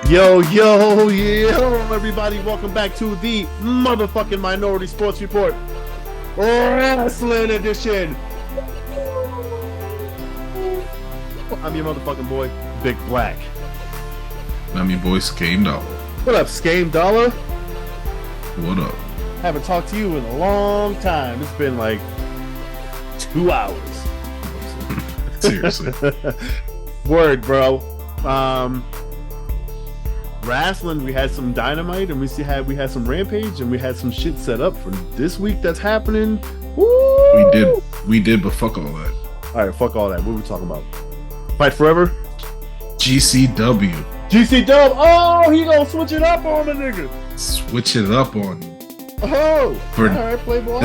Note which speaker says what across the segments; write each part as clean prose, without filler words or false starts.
Speaker 1: Yo, everybody, welcome back to the motherfucking Minority Sports Report RASSLIN edition. I'm your motherfucking boy, Big Black.
Speaker 2: I'm your boy, Skame Dollar.
Speaker 1: What up, Skame Dollar?
Speaker 2: What up?
Speaker 1: Haven't talked to you in a long time. It's been like 2 hours.
Speaker 2: Seriously.
Speaker 1: Word, bro. RASSLIN, we had some Dynamite, and we had some Rampage, and we had some shit set up for this week that's happening. Woo!
Speaker 2: We did, but fuck all that.
Speaker 1: All right, fuck all that. What are we talking about? Fight Forever?
Speaker 2: GCW.
Speaker 1: GC Dub. Oh, he gonna switch it up on the nigga.
Speaker 2: Switch it up on you.
Speaker 1: Oh,
Speaker 2: For
Speaker 1: all right, Playboy.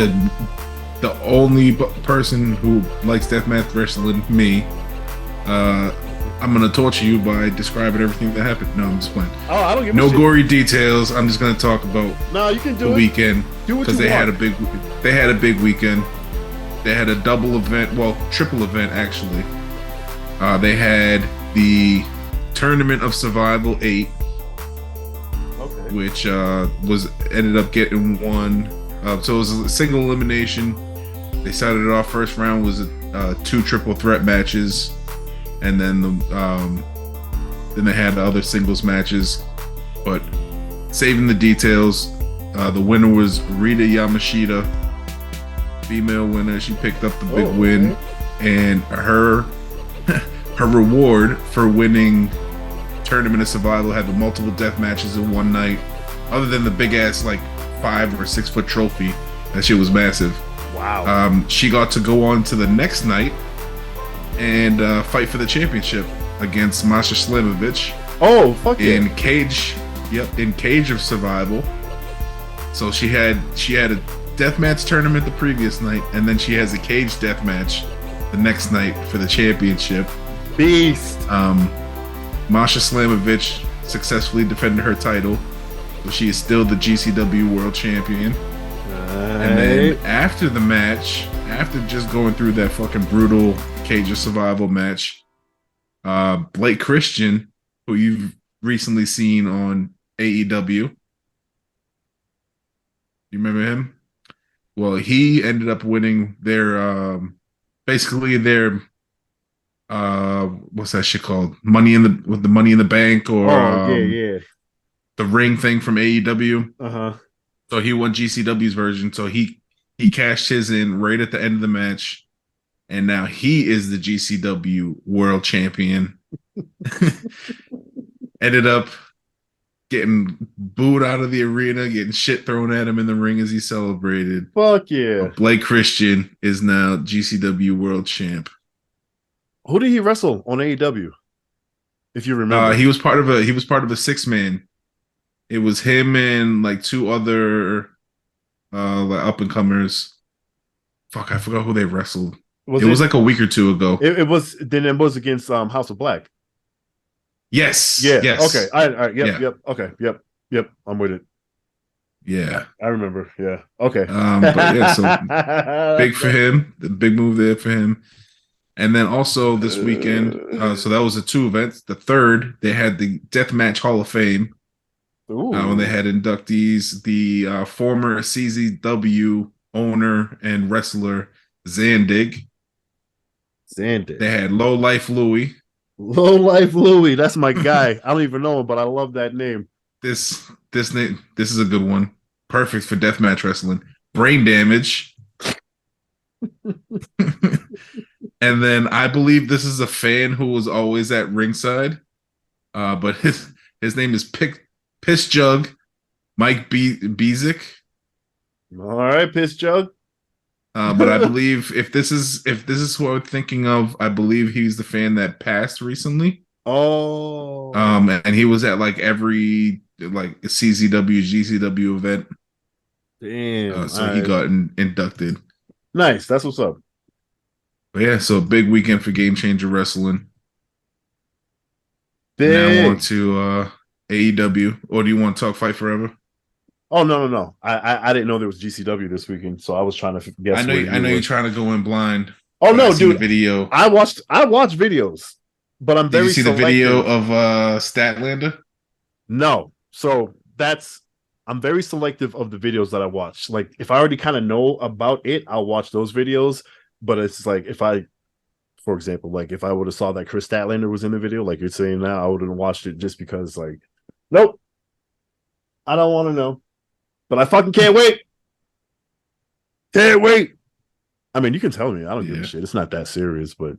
Speaker 2: The only person who likes deathmatch wrestling, me. I'm gonna torture you by describing everything that happened. No, I'm just playing.
Speaker 1: Oh, I don't give
Speaker 2: no
Speaker 1: a shit.
Speaker 2: gory details. I'm just gonna talk about
Speaker 1: No, you can do
Speaker 2: the
Speaker 1: it.
Speaker 2: weekend
Speaker 1: Do what you
Speaker 2: they
Speaker 1: want.
Speaker 2: had a big weekend. They had a double event, well, triple event actually. They had the Tournament of Survival 8,
Speaker 1: Okay.
Speaker 2: which ended up getting one. So it was a single elimination. They started it off. First round was 2 triple threat matches, and then then they had the other singles matches. But saving the details, the winner was Rita Yamashita, female winner. She picked up the big win, and her reward for winning Tournament of Survival had the multiple death matches in one night. Other than the big ass like 5 or 6 foot trophy, that shit was massive.
Speaker 1: Wow.
Speaker 2: She got to go on to the next night and fight for the championship against Masha Slamovich.
Speaker 1: Oh, fuck yeah.
Speaker 2: In Cage of Survival. So she had a deathmatch tournament the previous night, and then she has a cage death match the next night for the championship.
Speaker 1: Beast.
Speaker 2: Masha Slamovich successfully defended her title, so she is still the GCW World Champion. And then after the match, after just going through that fucking brutal Cage of Survival match, Blake Christian, who you've recently seen on AEW, you remember him? Well, he ended up winning their basically their what's that shit called? Money in the Bank, or
Speaker 1: yeah.
Speaker 2: the ring thing from AEW.
Speaker 1: Uh-huh.
Speaker 2: So he won GCW's version. So he cashed his in right at the end of the match, and now he is the GCW World Champion. Ended up getting booed out of the arena, getting shit thrown at him in the ring as he celebrated.
Speaker 1: Fuck yeah.
Speaker 2: But Blake Christian is now GCW World Champ.
Speaker 1: Who did he wrestle on AEW? If you remember.
Speaker 2: He was part of a 6-man. It was him and like 2 other like up and comers. Fuck, I forgot who they wrestled. It was like a week or 2 ago.
Speaker 1: It was against House of Black.
Speaker 2: Yes.
Speaker 1: Yeah.
Speaker 2: Yes.
Speaker 1: Okay. All right. Yep.
Speaker 2: Yeah.
Speaker 1: Yep. Okay. Yep. I'm with it.
Speaker 2: Yeah.
Speaker 1: I remember. Yeah. Okay.
Speaker 2: But yeah, so big for him. The big move there for him. And then also this weekend, so that was the 2 events. The third, they had the Deathmatch Hall of Fame. When they had inductees, the former CZW owner and wrestler Zandig. They had Low Life Louie.
Speaker 1: Low Life Louie, that's my guy. I don't even know him, but I love that name.
Speaker 2: This is a good one. Perfect for deathmatch wrestling. Brain Damage. And then I believe this is a fan who was always at ringside. But his name is Piss Jug, Mike Bezick.
Speaker 1: All right, Piss Jug.
Speaker 2: But I believe if this is who I'm thinking of, I believe he's the fan that passed recently.
Speaker 1: Oh.
Speaker 2: And he was at like every like CZW, GCW event.
Speaker 1: Damn.
Speaker 2: So he got inducted.
Speaker 1: Nice. That's what's up.
Speaker 2: But yeah, so a big weekend for Game Changer Wrestling.
Speaker 1: Big.
Speaker 2: Now on to AEW. Or do you want to talk Fight Forever?
Speaker 1: Oh no. I didn't know there was GCW this weekend, so I was trying to guess.
Speaker 2: I know you're trying to go in blind.
Speaker 1: Oh no, dude!
Speaker 2: Video.
Speaker 1: I watched videos, but I'm very.
Speaker 2: Did you see the video of Statlander?
Speaker 1: No. So I'm very selective of the videos that I watch. Like if I already kind of know about it, I'll watch those videos. But it's like if I, for example, like if I would have saw that Chris Statlander was in the video, like you're saying now, I wouldn't have watched it just because like, nope, I don't want to know. But I fucking can't wait. Can't wait. I mean, you can tell me. I don't give a
Speaker 2: Yeah.
Speaker 1: shit. It's not that serious, but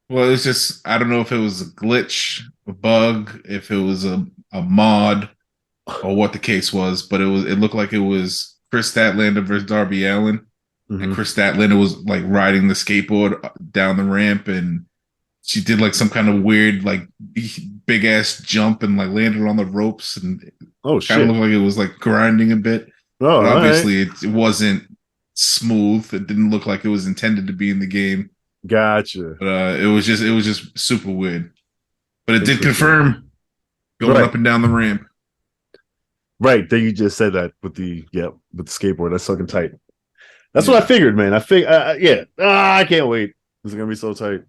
Speaker 2: Well, it's just I don't know if it was a glitch, a bug, if it was a mod, or what the case was, but it looked like it was Chris Statlander versus Darby Allin, and
Speaker 1: mm-hmm.
Speaker 2: Chris Statlander was like riding the skateboard down the ramp, and she did like some kind of weird like big ass jump and like landed on the ropes, and
Speaker 1: Oh
Speaker 2: kind of
Speaker 1: shit.
Speaker 2: looked like it was like grinding a bit,
Speaker 1: Oh,
Speaker 2: but
Speaker 1: all right.
Speaker 2: obviously it wasn't smooth. It didn't look like it was intended to be in the game,
Speaker 1: Gotcha.
Speaker 2: but it was just super weird. But it did
Speaker 1: Interesting.
Speaker 2: confirm going
Speaker 1: Right.
Speaker 2: up and down the ramp.
Speaker 1: Right. Then you just said that with the skateboard. That's fucking tight. That's what I
Speaker 2: Yeah,
Speaker 1: figured, man. Yeah. I can't wait. This is gonna be so tight.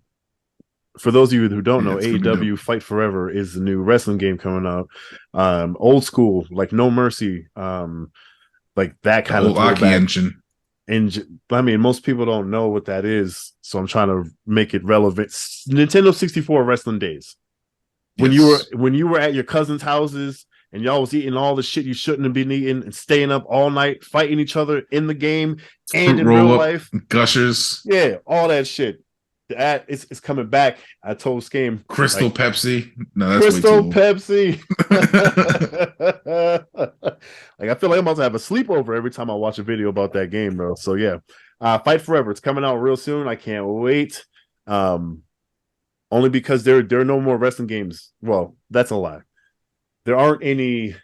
Speaker 1: For those of you who don't
Speaker 2: yeah,
Speaker 1: know,
Speaker 2: it's gonna be dope.
Speaker 1: AEW Fight Forever is the new wrestling game coming out. Old school, like No Mercy, like that
Speaker 2: The
Speaker 1: kind of
Speaker 2: old Aki
Speaker 1: throwback.
Speaker 2: engine.
Speaker 1: And I mean, most people don't know what that is, so I'm trying to make it relevant. Nintendo 64 wrestling days.
Speaker 2: Yes.
Speaker 1: When you were at your cousins' houses and y'all was eating all the shit you shouldn't have been eating and staying up all night fighting each other in the game and
Speaker 2: Fruit
Speaker 1: in real
Speaker 2: roll up,
Speaker 1: life.
Speaker 2: gushers,
Speaker 1: Yeah, all that shit. That it's coming back. I told Skame
Speaker 2: Crystal
Speaker 1: like
Speaker 2: Pepsi. No, that's way
Speaker 1: Crystal
Speaker 2: too old.
Speaker 1: Pepsi. Like I feel like I'm about to have a sleepover every time I watch a video about that game, bro. So yeah, Fight Forever. It's coming out real soon. I can't wait. Um, Only because there are no more wrestling games. Well, that's a lie. There aren't any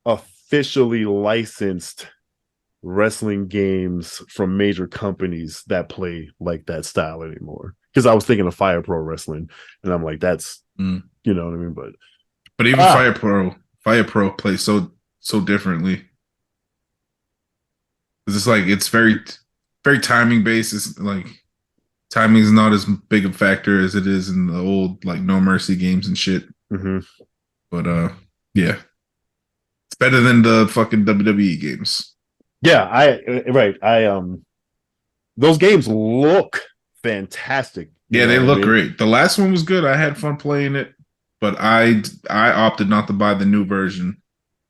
Speaker 1: officially licensed wrestling games from major companies that play like that style anymore. Because I was thinking of Fire Pro Wrestling, and I'm like, that's
Speaker 2: Mm.
Speaker 1: you know what I mean. But
Speaker 2: But even
Speaker 1: ah,
Speaker 2: Fire Pro plays so differently. It's like it's very timing based. It's like timing is not as big a factor as it is in the old like No Mercy games and shit.
Speaker 1: mhm.
Speaker 2: But yeah, it's better than the fucking WWE games.
Speaker 1: Yeah, I right. Those games look fantastic. You
Speaker 2: Yeah,
Speaker 1: know
Speaker 2: they
Speaker 1: what I
Speaker 2: look
Speaker 1: mean?
Speaker 2: great. The last one was good. I had fun playing it, but I opted not to buy the new version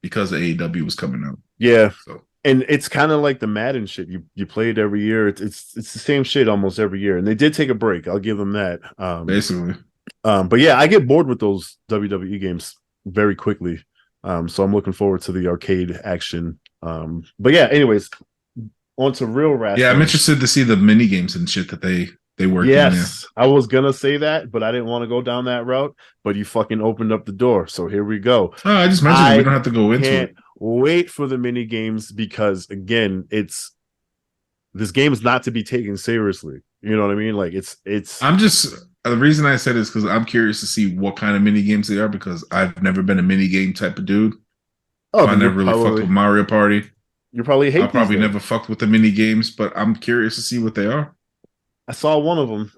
Speaker 2: because AEW was coming out.
Speaker 1: Yeah,
Speaker 2: So
Speaker 1: and it's kind of like the Madden shit. You play it every year. It's the same shit almost every year. And they did take a break. I'll give them that.
Speaker 2: basically,
Speaker 1: But yeah, I get bored with those WWE games very quickly. So I'm looking forward to the arcade action. But yeah, anyways, on to real
Speaker 2: yeah, I'm
Speaker 1: wrestling.
Speaker 2: interested to see the mini games and shit that they worked in there.
Speaker 1: Yes, I was gonna say that, but I didn't want to go down that route. But you fucking opened up the door, so here we go.
Speaker 2: Oh, I just mentioned it. We
Speaker 1: I
Speaker 2: don't have to go into it.
Speaker 1: can't wait for the mini games because again, it's this game is not to be taken seriously. You know what I mean? Like it's
Speaker 2: I'm just the reason I said is because I'm curious to see what kind of mini games they are because I've never been a mini game type of dude.
Speaker 1: oh,
Speaker 2: I
Speaker 1: then
Speaker 2: never really fucked with Mario Party.
Speaker 1: you probably
Speaker 2: I
Speaker 1: hate these
Speaker 2: probably
Speaker 1: then.
Speaker 2: never fucked with the mini games, but I'm curious to see what they are.
Speaker 1: I saw one of them.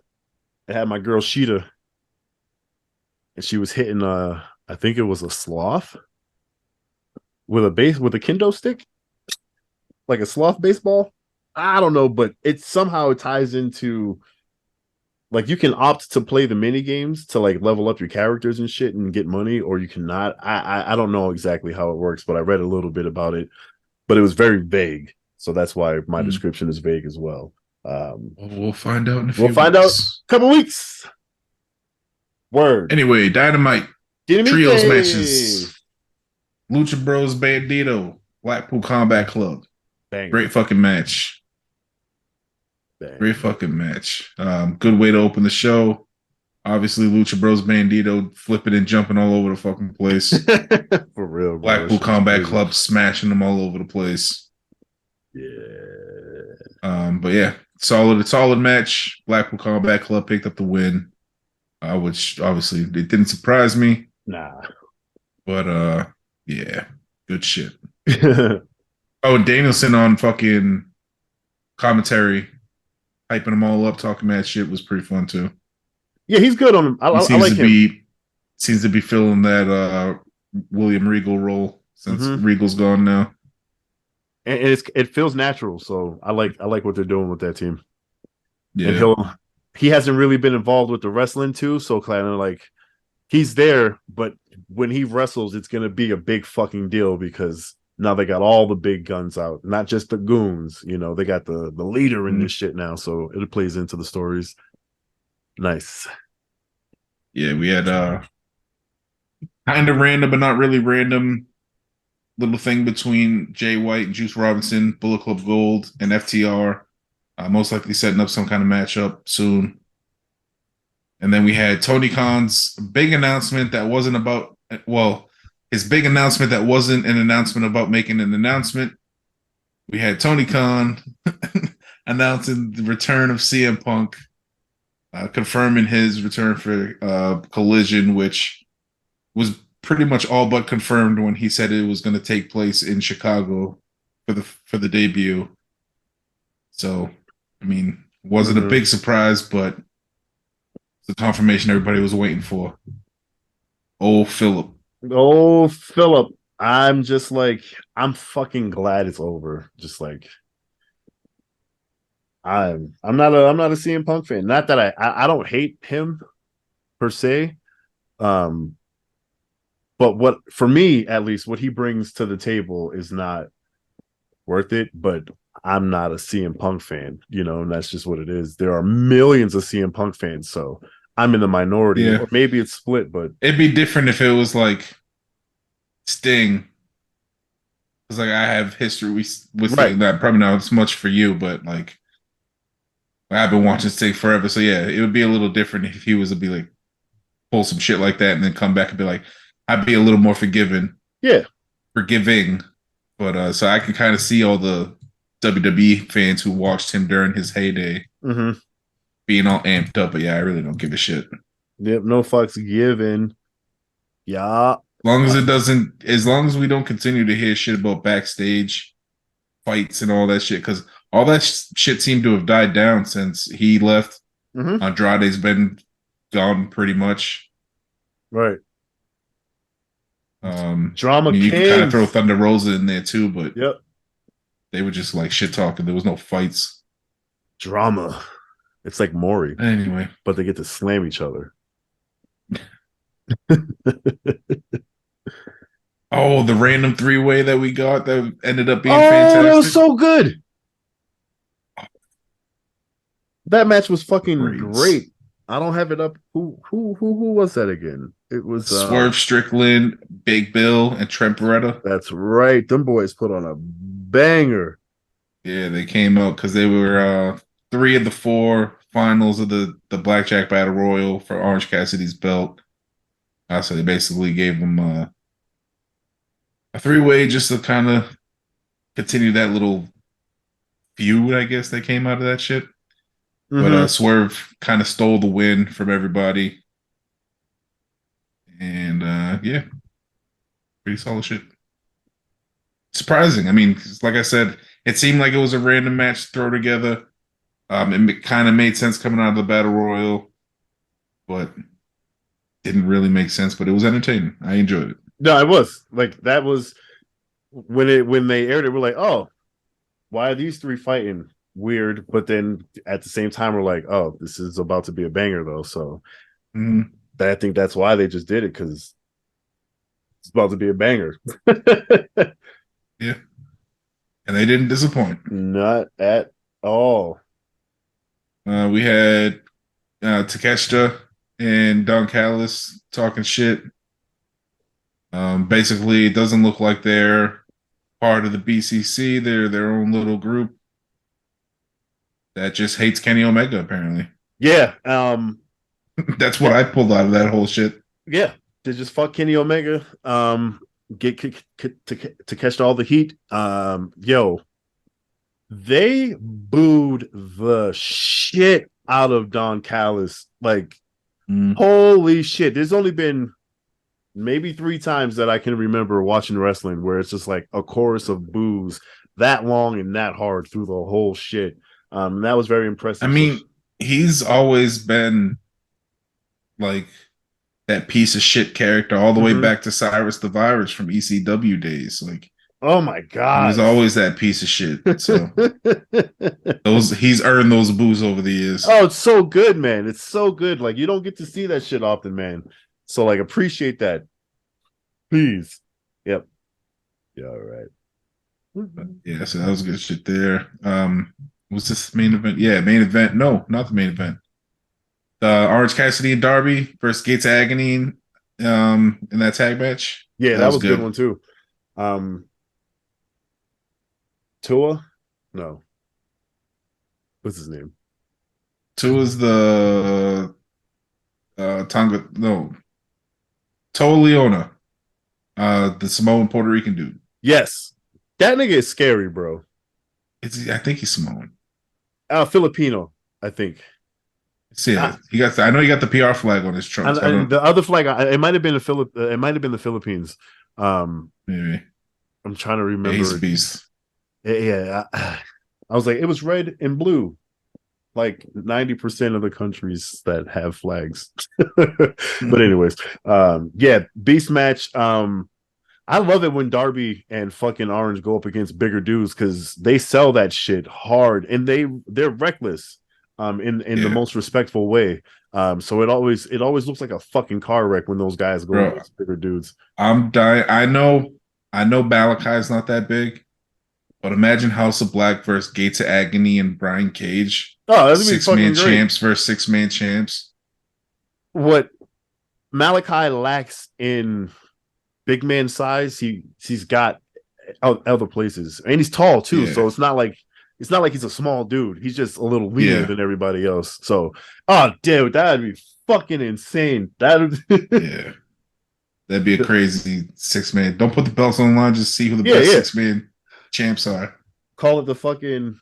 Speaker 1: It had my girl Sheeta, and she was hitting I think it was a sloth with a kendo stick, like a sloth baseball. I don't know, but it somehow ties into like you can opt to play the mini games to like level up your characters and shit and get money, or you cannot. I don't know exactly how it works, but I read a little bit about it, but it was very vague. So that's why my
Speaker 2: Hmm.
Speaker 1: description is vague as well.
Speaker 2: Well, we'll find out in a
Speaker 1: We'll
Speaker 2: few
Speaker 1: find out
Speaker 2: weeks.
Speaker 1: a couple weeks. Word.
Speaker 2: Anyway, Dynamite trios
Speaker 1: Dinamite.
Speaker 2: matches. Lucha Bros Bandito, Blackpool Combat Club.
Speaker 1: Banger.
Speaker 2: Great fucking match. Great
Speaker 1: Banger.
Speaker 2: fucking match. Good way to open the show. Obviously, Lucha Bros Bandito flipping and jumping all over the fucking place.
Speaker 1: For real, bro. That
Speaker 2: Blackpool
Speaker 1: shit was
Speaker 2: Combat
Speaker 1: crazy.
Speaker 2: Club smashing them all over the place.
Speaker 1: Yeah.
Speaker 2: But yeah, solid match. Blackpool Combat Club picked up the win, which obviously it didn't surprise me.
Speaker 1: Nah.
Speaker 2: But yeah, good shit. Oh, Danielson on fucking commentary, hyping them all up, talking mad shit was pretty fun too.
Speaker 1: Yeah, he's good on him.
Speaker 2: He
Speaker 1: I
Speaker 2: seems
Speaker 1: like
Speaker 2: to
Speaker 1: him.
Speaker 2: be feeling that William Regal role since
Speaker 1: Mm-hmm.
Speaker 2: Regal's gone now.
Speaker 1: And it feels natural. So I like what they're doing with that team. And
Speaker 2: Yeah.
Speaker 1: he hasn't really been involved with the wrestling too. So kind of like he's there, but when he wrestles, it's gonna be a big fucking deal because now they got all the big guns out, not just the goons. They got the leader in
Speaker 2: Mm.
Speaker 1: this shit now, so it plays into the stories. Nice.
Speaker 2: Yeah, we had kind of random but not really random little thing between Jay White and Juice Robinson, Bullet Club Gold, and FTR. Most likely setting up some kind of matchup soon. And then we had Tony Khan's big announcement that wasn't about, well, his big announcement that wasn't an announcement about making an announcement. We had Tony Khan announcing the return of CM Punk, confirming his return for Collision, which was pretty much all but confirmed when he said it was going to take place in Chicago for the debut. So, I mean, wasn't a
Speaker 1: Mm-hmm.
Speaker 2: big surprise, but the confirmation everybody was waiting for. Oh, Philip.
Speaker 1: Oh, Philip, I'm just like I'm fucking glad it's over. Just like I'm not a CM Punk fan. Not that I don't hate him per se. Um, but what for me at least what he brings to the table is not worth it. But I'm not a CM Punk fan, and that's just what it is. There are millions of CM Punk fans, so I'm in the minority,
Speaker 2: Yeah.
Speaker 1: or maybe it's split. But
Speaker 2: It'd be different if it was like Sting. Because like I have history with
Speaker 1: right,
Speaker 2: Sting. That probably not as much for you, but like I've been watching Sting forever. So yeah, it would be a little different if he was to be like pull some shit like that and then come back and be like, I'd be a little more
Speaker 1: yeah,
Speaker 2: forgiving. But so I can kind of see all the WWE fans who watched him during his heyday
Speaker 1: mm-hmm.
Speaker 2: being all amped up. But yeah, I really don't give a shit.
Speaker 1: Yep, no fucks given. Yeah,
Speaker 2: As long as we don't continue to hear shit about backstage fights and all that shit, because all that shit seemed to have died down since he left.
Speaker 1: mm-hmm.
Speaker 2: Andrade's been gone pretty much.
Speaker 1: Right.
Speaker 2: I
Speaker 1: Drama
Speaker 2: mean, you can kind of throw
Speaker 1: Kings.
Speaker 2: Thunder Rosa in there too, but
Speaker 1: Yep.
Speaker 2: they were just like shit talking. There was no fights.
Speaker 1: Drama. It's like Maury,
Speaker 2: Anyway,
Speaker 1: but they get to slam each other.
Speaker 2: oh, the random three-way that we got that ended up being
Speaker 1: Oh, that was
Speaker 2: fantastic.
Speaker 1: so good. That match was fucking
Speaker 2: Great.
Speaker 1: great. I don't have it up. Who was that again? It was
Speaker 2: Swerve Strickland, Big Bill, and Trent Beretta.
Speaker 1: that's right. Them boys put on a banger.
Speaker 2: Yeah, they came out because they were three of the four finals of the Blackjack Battle Royal for Orange Cassidy's belt. So they basically gave them a three-way just to kind of continue that little feud, I guess, that came out of that shit. But
Speaker 1: Mm-hmm.
Speaker 2: Swerve kind of stole the win from everybody. And yeah, pretty solid shit. Surprising. I mean, like I said, it seemed like it was a random match to throw together. It kind of made sense coming out of the Battle Royal, but didn't really make sense. But it was entertaining. I enjoyed it.
Speaker 1: No, it was like that was when they aired it. We're like, oh, why are these three fighting? Weird, but then at the same time, we're like, oh, this is about to be a banger though. So
Speaker 2: Mm-hmm.
Speaker 1: I think that's why they just did it because it's about to be a banger.
Speaker 2: Yeah, and they didn't disappoint.
Speaker 1: Not at all.
Speaker 2: We had Takeshita and Don Callis talking shit. Basically, it doesn't look like they're part of the BCC. They're their own little group that just hates Kenny Omega. Apparently,
Speaker 1: Yeah.
Speaker 2: that's what
Speaker 1: Yeah.
Speaker 2: I pulled out of that whole shit.
Speaker 1: Yeah. To just fuck Kenny Omega. Get to catch all the heat. Yo, they booed the shit out of Don Callis. Like, holy shit. There's only been maybe 3 times that I can remember watching wrestling where it's just like a chorus of boos that long and that hard through the whole shit. That was very
Speaker 2: I
Speaker 1: impressive.
Speaker 2: mean, he's always been like that piece of shit character all the way
Speaker 1: Hmm.
Speaker 2: back to Cyrus the Virus from ECW days. Like
Speaker 1: Oh my
Speaker 2: he was
Speaker 1: god.
Speaker 2: always that piece of shit. So those he's earned those boos over the years.
Speaker 1: Oh, it's so good, man. It's so good. Like you don't get to see that shit often, man. So like appreciate that. Please. Yep. Yeah, all right.
Speaker 2: But yeah, so that was good shit there. Was this main event? Yeah, main event. No, not the main event. Orange Cassidy and Darby versus Gates of Agony in that tag match.
Speaker 1: Yeah,
Speaker 2: That
Speaker 1: that
Speaker 2: was
Speaker 1: was a good
Speaker 2: good.
Speaker 1: one too. Um Tua? No. What's his name?
Speaker 2: Two is the Tonga no Toa Leona, the Samoan Puerto Rican dude.
Speaker 1: Yes. That nigga is scary, bro.
Speaker 2: I think he's Samoan.
Speaker 1: Filipino, I think.
Speaker 2: Yeah,
Speaker 1: Uh,
Speaker 2: he got. I know he got the PR flag on his trunks. I
Speaker 1: and
Speaker 2: don't.
Speaker 1: the other flag, it might have been it might have been the Philippines. Um,
Speaker 2: Maybe.
Speaker 1: I'm trying to
Speaker 2: Yeah, he's
Speaker 1: remember
Speaker 2: a
Speaker 1: it.
Speaker 2: beast.
Speaker 1: Yeah, I was like, it was red and blue, like 90% of the countries that have flags. But anyways, yeah, beast match. I love it when Darby and fucking Orange go up against bigger dudes because they sell that shit hard and they're reckless in the
Speaker 2: Yeah,
Speaker 1: most respectful way. So it always looks like a fucking car wreck when those guys go
Speaker 2: bro.
Speaker 1: against bigger dudes.
Speaker 2: I'm dying. I know Balakai's not that big, but imagine House of Black versus Gates of Agony and Brian Cage,
Speaker 1: Oh, that'd be
Speaker 2: 6 man
Speaker 1: fucking great.
Speaker 2: champs versus 6 man champs.
Speaker 1: What Malachi lacks in big man size, he's got other places, and he's tall too.
Speaker 2: Yeah,
Speaker 1: So it's not like he's a small dude. He's just a little leaner
Speaker 2: yeah,
Speaker 1: than everybody else. So, oh, dude, that'd be fucking insane. That,
Speaker 2: yeah. That'd be a crazy 6 man. Don't put the belts on the line. Just see who the
Speaker 1: yeah,
Speaker 2: best
Speaker 1: yeah.
Speaker 2: 6 man champs are.
Speaker 1: Call it the fucking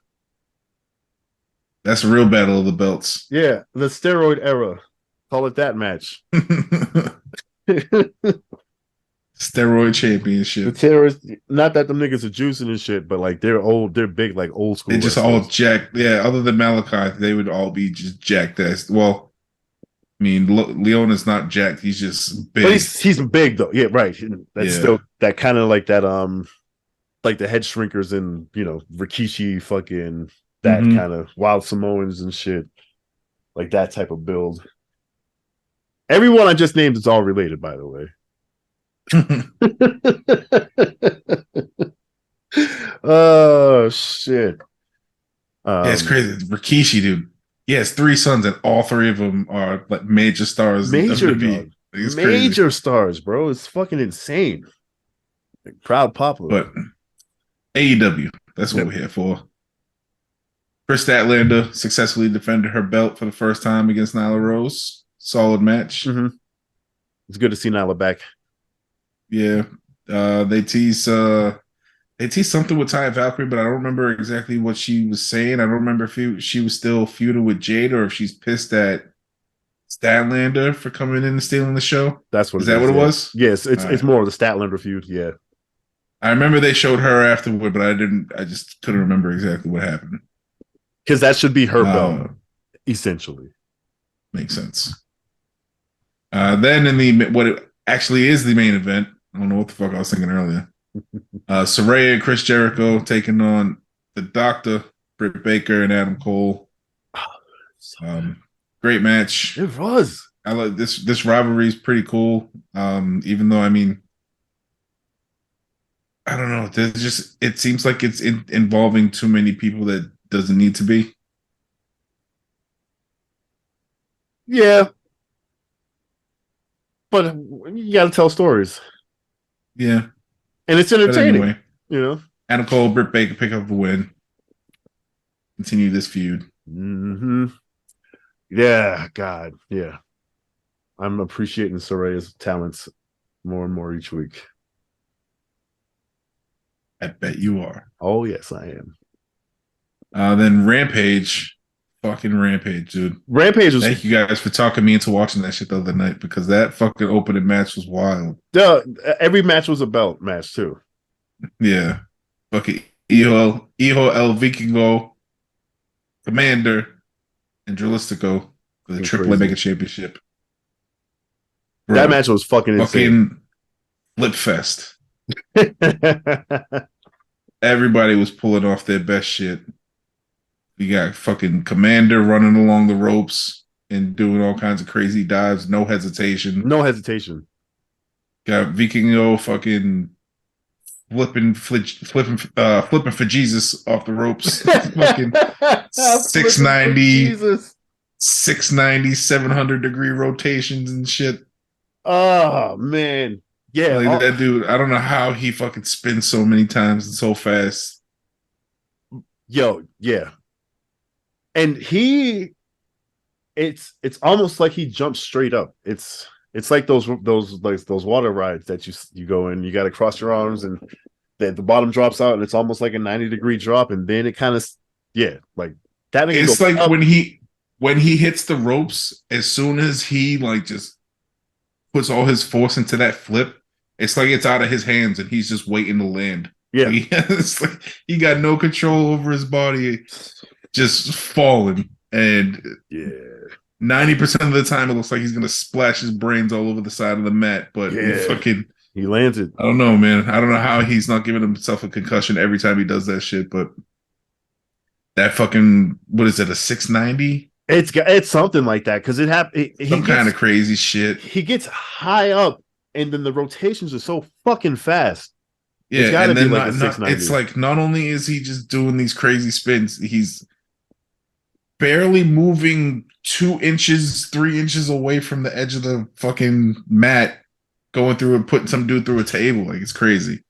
Speaker 2: That's a real battle of the belts.
Speaker 1: yeah, the steroid era. Call it that match. The
Speaker 2: Steroid championship.
Speaker 1: terrorists, not that them niggas are juicing and shit, but like they're old, they're big, like old school
Speaker 2: They just all
Speaker 1: wrestlers.
Speaker 2: jacked. Yeah, other than Malachi, they would all be just jacked as well. I mean, Leon is not jacked. He's just
Speaker 1: But
Speaker 2: big.
Speaker 1: he's big though. Yeah, right. That's
Speaker 2: Yeah.
Speaker 1: still that kind of like that like the head shrinkers and Rikishi fucking that
Speaker 2: Hmm.
Speaker 1: kind of wild Samoans and shit. Like that type of build. Everyone I just named is all related, by the way. Oh shit.
Speaker 2: Yeah, it's
Speaker 1: Um
Speaker 2: crazy. Rikishi, dude. He has 3 sons, and all 3 of them are like major stars in
Speaker 1: Major
Speaker 2: WWE.
Speaker 1: dog.
Speaker 2: Like, it's crazy.
Speaker 1: Major stars, bro. It's fucking insane. Like, proud papa.
Speaker 2: But AEW, that's what
Speaker 1: Yep.
Speaker 2: we're here for. Chris Statlander successfully defended her belt for the first time against Nyla Rose. Solid match.
Speaker 1: Mm-hmm. It's good to see Nyla back.
Speaker 2: Yeah. They teased something with Ty Valkyrie, but I don't remember exactly what she was saying. I don't remember if she was still feuding with Jade or if she's pissed at Statlander for coming in and stealing the show.
Speaker 1: That's what
Speaker 2: Is
Speaker 1: it
Speaker 2: that
Speaker 1: is.
Speaker 2: what it
Speaker 1: Yeah.
Speaker 2: was?
Speaker 1: Yes,
Speaker 2: All
Speaker 1: it's
Speaker 2: right.
Speaker 1: more of the Statlander feud. Yeah.
Speaker 2: I remember they showed her afterward, but I just couldn't remember exactly what happened.
Speaker 1: Because that should be her belt,
Speaker 2: Uh,
Speaker 1: essentially.
Speaker 2: Makes sense. Then in the what it actually is the main event, I don't know what the fuck I was thinking earlier. Saraya and Chris Jericho taking on the Doctor, Britt Baker, and Adam Cole. Great match.
Speaker 1: It was.
Speaker 2: I like this rivalry is pretty cool. Even though I mean, I don't know. There's just it seems like it's involving too many people that doesn't need to be.
Speaker 1: Yeah, but you got to tell stories,
Speaker 2: Yeah,
Speaker 1: and it's
Speaker 2: but
Speaker 1: entertaining.
Speaker 2: anyway,
Speaker 1: You know.
Speaker 2: Adam Cole, Britt Baker pick up the win. Continue this feud.
Speaker 1: Hmm. Yeah, God, yeah. I'm appreciating Soraya's talents more and more each week.
Speaker 2: I bet you are.
Speaker 1: Oh yes, I am.
Speaker 2: Then Rampage, fucking Rampage, dude.
Speaker 1: Rampage was
Speaker 2: Thank you guys for talking me into watching that shit the other night because that fucking opening match was wild.
Speaker 1: every match was a belt match too.
Speaker 2: Yeah. Fucking Hijo El Vikingo, Commander, and Drilistico for the
Speaker 1: Fucking
Speaker 2: Triple A
Speaker 1: crazy.
Speaker 2: Mega Championship
Speaker 1: That
Speaker 2: bro.
Speaker 1: match was fucking insane.
Speaker 2: Fucking flip fest. Everybody was pulling off their best shit. You got fucking Commander running along the ropes and doing all kinds of crazy dives, no hesitation.
Speaker 1: No hesitation.
Speaker 2: Got Vikingo fucking flipping for Jesus off the ropes. Fucking 690,
Speaker 1: Jesus.
Speaker 2: 690, 700-degree rotations and shit.
Speaker 1: Oh man. Yeah.
Speaker 2: Like that dude, I don't know how he fucking spins so many times and so fast.
Speaker 1: Yo, yeah. And it's almost like he jumps straight up. It's like those water rides that you go in, you got to cross your arms and the bottom drops out and it's almost like a 90-degree drop and then it kind of like that nigga
Speaker 2: It's
Speaker 1: go
Speaker 2: like
Speaker 1: up.
Speaker 2: when he hits the ropes, as soon as he like just puts all his force into that flip, it's like it's out of his hands and he's just waiting to land.
Speaker 1: Yeah.
Speaker 2: It's like he got no control over his body, just falling. And
Speaker 1: Yeah.
Speaker 2: 90% of the time it looks like he's gonna splash his brains all over the side of the mat. But
Speaker 1: He lands it.
Speaker 2: I don't know, man. I don't know how he's not giving himself a concussion every time he does that shit, but that fucking what is it, a 690?
Speaker 1: It's something like that because it happened.
Speaker 2: Some kind of crazy shit.
Speaker 1: He gets high up, and then the rotations are so fucking fast.
Speaker 2: Yeah, and then it's like not only is he just doing these crazy spins, he's barely moving 2 inches, 3 inches away from the edge of the fucking mat, going through and putting some dude through a table. Like it's crazy.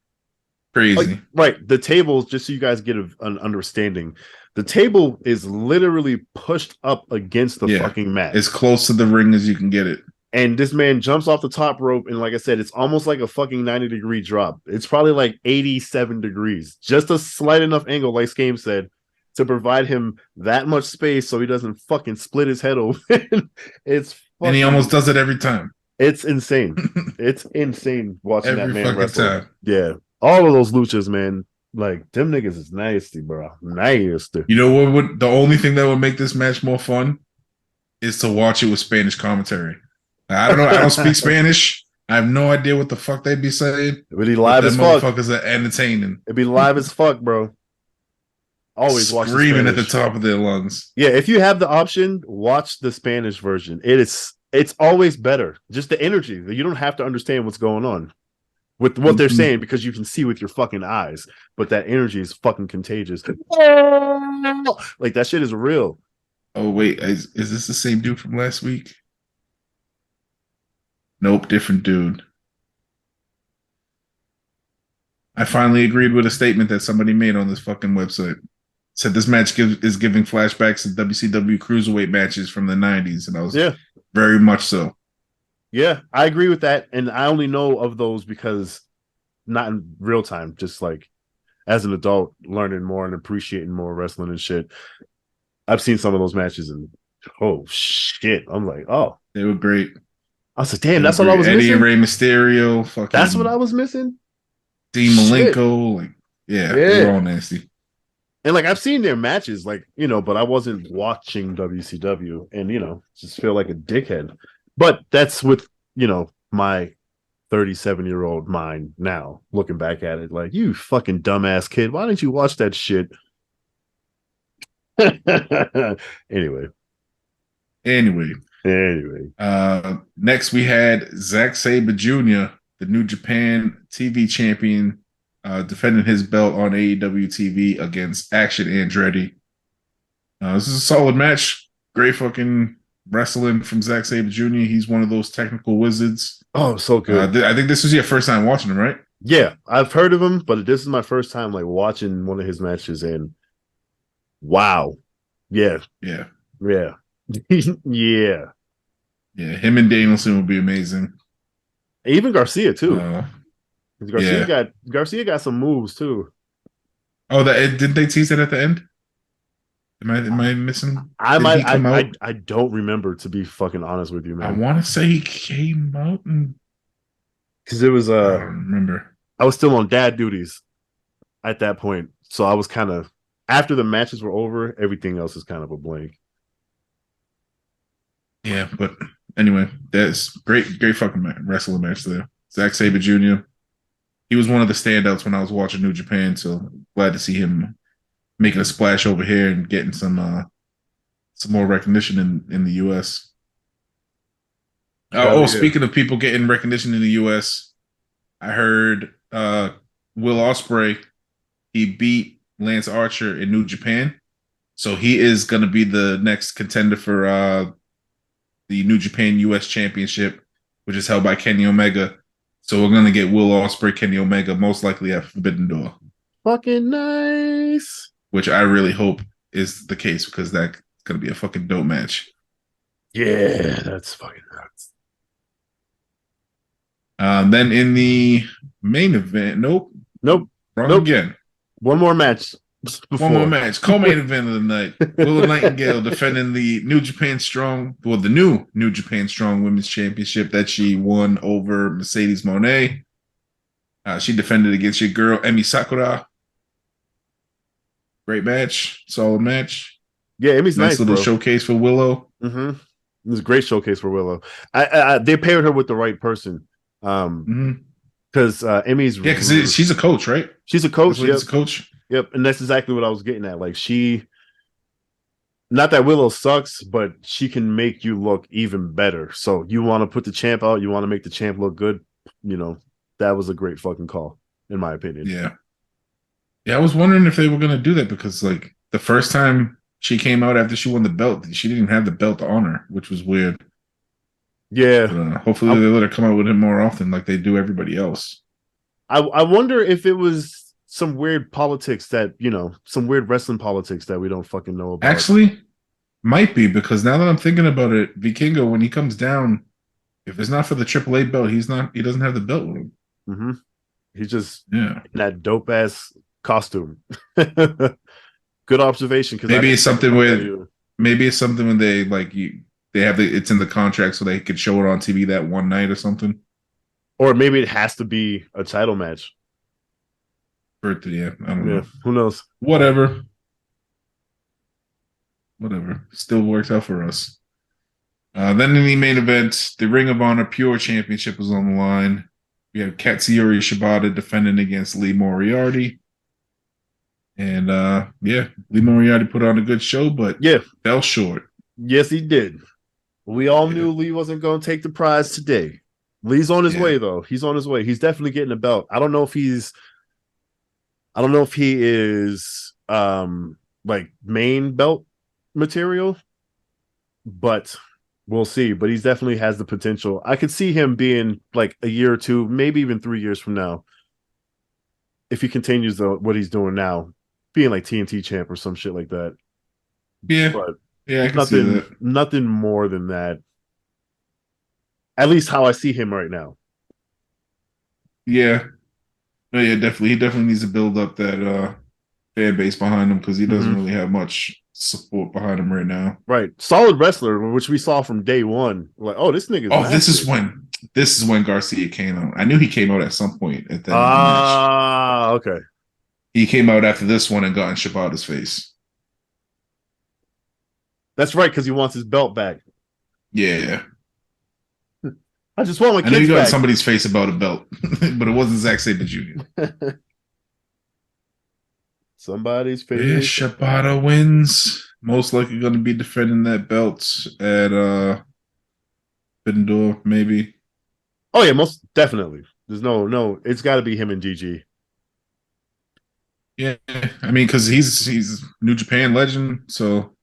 Speaker 2: Crazy.
Speaker 1: Right. The table, just so you guys get an understanding, the table is literally pushed up against the fucking mat.
Speaker 2: As close to the ring as you can get it.
Speaker 1: And this man jumps off the top rope, and like I said, it's almost like a fucking 90-degree drop. It's probably like 87 degrees. Just a slight enough angle, like Skame said, to provide him that much space so he doesn't fucking split his head open.
Speaker 2: And he almost does it every time.
Speaker 1: It's insane. It's insane watching
Speaker 2: every
Speaker 1: that man wrestle.
Speaker 2: Time.
Speaker 1: Yeah. All of those luchas, man. Like, them niggas is nasty, bro. Nasty.
Speaker 2: You know what would the only thing that would make this match more fun is to watch it with Spanish commentary. I don't know. I don't speak Spanish. I have no idea what the fuck they'd be saying.
Speaker 1: It'd be live as fuck.
Speaker 2: Motherfuckers are entertaining.
Speaker 1: It'd be live as fuck, bro. Always
Speaker 2: screaming at the top of their lungs.
Speaker 1: Yeah, if you have the option, watch the Spanish version. It's always better. Just the energy. You don't have to understand what's going on with what they're saying because you can see with your fucking eyes. But that energy is fucking contagious. Like that shit is real.
Speaker 2: Oh wait, is this the same dude from last week? Nope, different dude. I finally agreed with a statement that somebody made on this fucking website. Said this match is giving flashbacks to WCW cruiserweight matches from the 90s, and I was very much so.
Speaker 1: Yeah, I agree with that, and I only know of those because not in real time, just like as an adult, learning more and appreciating more wrestling and shit. I've seen some of those matches, and oh shit, I'm like, oh,
Speaker 2: they were great.
Speaker 1: I was like, damn, that's what I was
Speaker 2: Eddie
Speaker 1: missing.
Speaker 2: And Rey Mysterio, fucking.
Speaker 1: That's what I was missing.
Speaker 2: Dean Malenko, like, they're all nasty.
Speaker 1: And like I've seen their matches, like, you know, but I wasn't watching WCW and, you know, just feel like a dickhead. But that's with, you know, my 37-year-old mind now, looking back at it, like, you fucking dumbass kid. Why didn't you watch that shit? Anyway.
Speaker 2: Next we had Zack Sabre Jr., the New Japan TV champion, defending his belt on AEW TV against Action Andretti. This is a solid match. Great fucking wrestling from Zack Sabre Jr. He's one of those technical wizards.
Speaker 1: Oh, so good.
Speaker 2: I think this was your first time watching him, right?
Speaker 1: Yeah, I've heard of him, but this is my first time like watching one of his matches, and wow. Yeah.
Speaker 2: Yeah.
Speaker 1: Yeah.
Speaker 2: Him and Danielson would be amazing.
Speaker 1: Even Garcia too. Garcia got some moves too.
Speaker 2: Oh, didn't they tease it at the end? Am I missing?
Speaker 1: I don't remember, to be fucking honest with you, man.
Speaker 2: I want to say he came out
Speaker 1: because it was
Speaker 2: I don't remember.
Speaker 1: I was still on dad duties at that point, so I was kind of, after the matches were over, everything else is kind of a blank.
Speaker 2: Yeah, but Anyway, that's great fucking wrestling match there. Zack Sabre Jr. He was one of the standouts when I was watching New Japan, so glad to see him making a splash over here and getting some more recognition in the US.
Speaker 1: Hell yeah.
Speaker 2: Speaking of people getting recognition in the US, I heard Will Ospreay, he beat Lance Archer in New Japan. So he is going to be the next contender for the New Japan US Championship, which is held by Kenny Omega. So we're going to get Will Ospreay, Kenny Omega, most likely at Forbidden Door.
Speaker 1: Fucking nice.
Speaker 2: Which I really hope is the case because that's going to be a fucking dope match.
Speaker 1: Yeah, that's fucking nuts.
Speaker 2: Then in the main event,
Speaker 1: Nope.
Speaker 2: wrong
Speaker 1: Nope.
Speaker 2: again.
Speaker 1: One more match.
Speaker 2: One more match. Co-main event of the night. Willow Nightingale defending the New Japan Strong, the new New Japan Strong Women's Championship that she won over Mercedes Moné. She defended against your girl Emi Sakura. Great match, solid match.
Speaker 1: Yeah, Emi's nice
Speaker 2: little
Speaker 1: bro.
Speaker 2: showcase for Willow.
Speaker 1: Mm-hmm. It was a great showcase for Willow. They paired her with the right person. Because Emi's
Speaker 2: because she's a coach, right?
Speaker 1: She's a coach.
Speaker 2: Yep. She's a coach.
Speaker 1: Yep, and that's exactly what I was getting at. Like not that Willow sucks, but she can make you look even better. So you want to put the champ out, you want to make the champ look good. You know, that was a great fucking call, in my opinion.
Speaker 2: Yeah. Yeah, I was wondering if they were going to do that because, like, the first time she came out after she won the belt, she didn't have the belt on her, which was weird.
Speaker 1: Yeah.
Speaker 2: But, hopefully they let her come out with it more often like they do everybody else.
Speaker 1: I wonder if it was some weird politics that, some weird wrestling politics that we don't fucking know about.
Speaker 2: Actually, might be because now that I'm thinking about it, Vikingo, when he comes down, if it's not for the AAA belt, he doesn't have the belt with him.
Speaker 1: Mm-hmm. He's just
Speaker 2: in
Speaker 1: that dope ass costume. Good observation. Because
Speaker 2: maybe it's something when they they have it's in the contract so they could show it on TV that one night or something.
Speaker 1: Or maybe it has to be a title match.
Speaker 2: Yeah, I don't know.
Speaker 1: Who knows?
Speaker 2: Whatever. Still works out for us. Then in the main event, the Ring of Honor Pure Championship was on the line. We have Katsuyori Shibata defending against Lee Moriarty. And Lee Moriarty put on a good show, but fell short.
Speaker 1: Yes, he did. We all knew Lee wasn't going to take the prize today. Lee's on his way, though. He's on his way. He's definitely getting a belt. I don't know if he is like main belt material, but we'll see. But he definitely has the potential. I could see him being like a year or two, maybe even 3 years from now, if he continues what he's doing now, being like TNT champ or some shit like that.
Speaker 2: Yeah,
Speaker 1: but
Speaker 2: I can see that.
Speaker 1: Nothing more than that. At least how I see him right now.
Speaker 2: Yeah. No, yeah, definitely. He definitely needs to build up that fan base behind him because he doesn't really have much support behind him right now.
Speaker 1: Right. Solid wrestler, which we saw from day one. Like, oh, this nigga's
Speaker 2: massive. This is when Garcia came out. I knew he came out at some point at that match.
Speaker 1: Okay.
Speaker 2: He came out after this one and got in Shibata's face.
Speaker 1: That's right, because he wants his belt back.
Speaker 2: Yeah.
Speaker 1: I just want my kids
Speaker 2: I know you got
Speaker 1: back.
Speaker 2: in somebody's face about a belt, but it wasn't Zack Sabre Jr.
Speaker 1: Somebody's face.
Speaker 2: Yeah, Shibata wins. Most likely going to be defending that belt at Forbidden Door, maybe.
Speaker 1: Oh yeah, most definitely. There's no. It's got to be him and GG.
Speaker 2: Yeah, I mean, because he's New Japan legend, so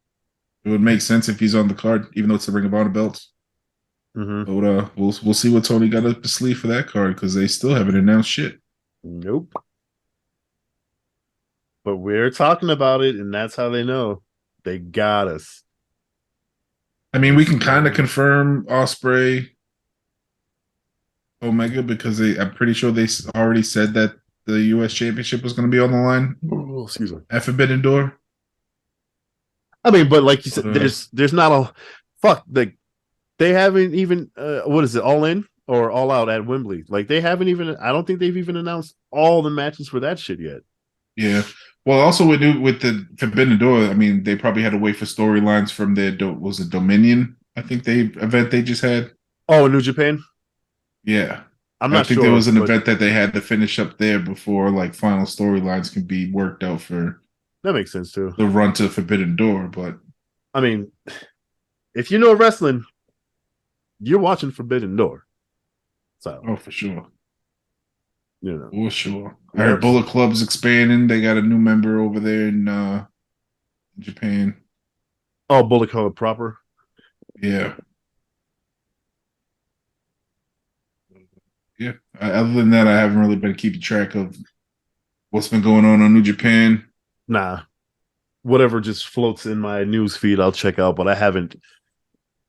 Speaker 2: it would make sense if he's on the card, even though it's a Ring of Honor belt.
Speaker 1: Mm-hmm.
Speaker 2: But we'll see what Tony got up his sleeve for that card because they still haven't announced shit.
Speaker 1: Nope. But we're talking about it, and that's how they know they got us.
Speaker 2: I mean, we can kind of confirm Ospreay, Omega because I'm pretty sure they already said that the U.S. Championship was going to be on the line.
Speaker 1: Oh, excuse me.
Speaker 2: At Forbidden Door.
Speaker 1: I mean, but like you said, there's not a fuck. Like they haven't even what is it? All in or all out at Wembley? Like they haven't even. I don't think they've even announced all the matches for that shit yet.
Speaker 2: Yeah. Well, also with the Forbidden Door, I mean, they probably had to wait for storylines from their Dominion I think they just had.
Speaker 1: Oh, New Japan.
Speaker 2: Yeah.
Speaker 1: I'm
Speaker 2: I
Speaker 1: not
Speaker 2: think there
Speaker 1: sure,
Speaker 2: was an
Speaker 1: but
Speaker 2: event that they had to finish up there before like final storylines can be worked out for
Speaker 1: that makes sense too.
Speaker 2: the run to Forbidden Door. But
Speaker 1: I mean, if you know wrestling, you're watching Forbidden Door. So,
Speaker 2: oh, for sure.
Speaker 1: you know.
Speaker 2: For sure. I heard
Speaker 1: Yep.
Speaker 2: Bullet Club's expanding. They got a new member over there in Japan.
Speaker 1: Oh, Bullet Club proper.
Speaker 2: Yeah. Yeah. Other than that, I haven't really been keeping track of what's been going on New Japan.
Speaker 1: Nah. Whatever just floats in my news feed, I'll check out, but I haven't.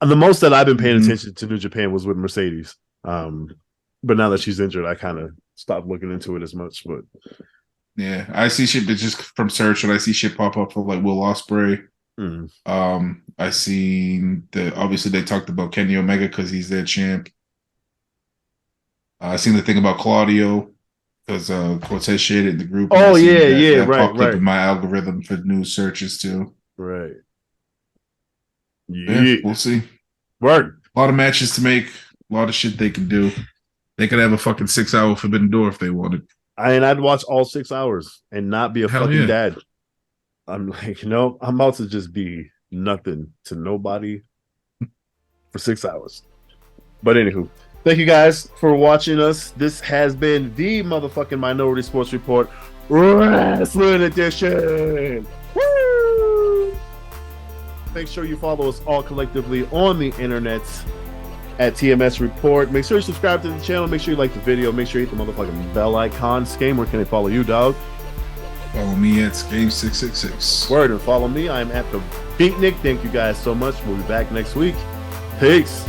Speaker 1: The most that I've been paying attention to New Japan was with Mercedes. But now that she's injured, I kind of stopped looking into it as much. But
Speaker 2: yeah, I see shit that just from search, and I see shit pop up for like Will Ospreay. I seen the obviously they talked about Kenny Omega because he's their champ. I seen the thing about Claudio because Cortez shared it in the group.
Speaker 1: Oh yeah, yeah,
Speaker 2: that
Speaker 1: right,
Speaker 2: popped
Speaker 1: right.
Speaker 2: up in my algorithm for news searches too.
Speaker 1: Right.
Speaker 2: Yeah, we'll see.
Speaker 1: Word.
Speaker 2: A lot of matches to make, a lot of shit they can do. They could have a fucking 6-hour Forbidden Door if they wanted.
Speaker 1: I'd watch all 6 hours and not be a
Speaker 2: Hell
Speaker 1: fucking
Speaker 2: yeah.
Speaker 1: dad. I'm like, I'm about to just be nothing to nobody for 6 hours. But anywho, thank you guys for watching us. This has been the motherfucking Minority Sports Report Wrestling Edition. Woo! Make sure you follow us all collectively on the internet at TMS Report. Make sure you subscribe to the channel. Make sure you like the video. Make sure you hit the motherfucking bell icon. Skame, where can they follow you, dog?
Speaker 2: Follow me at Game666.
Speaker 1: Word, and follow me. I'm at the Beatnik. Thank you guys so much. We'll be back next week. Peace.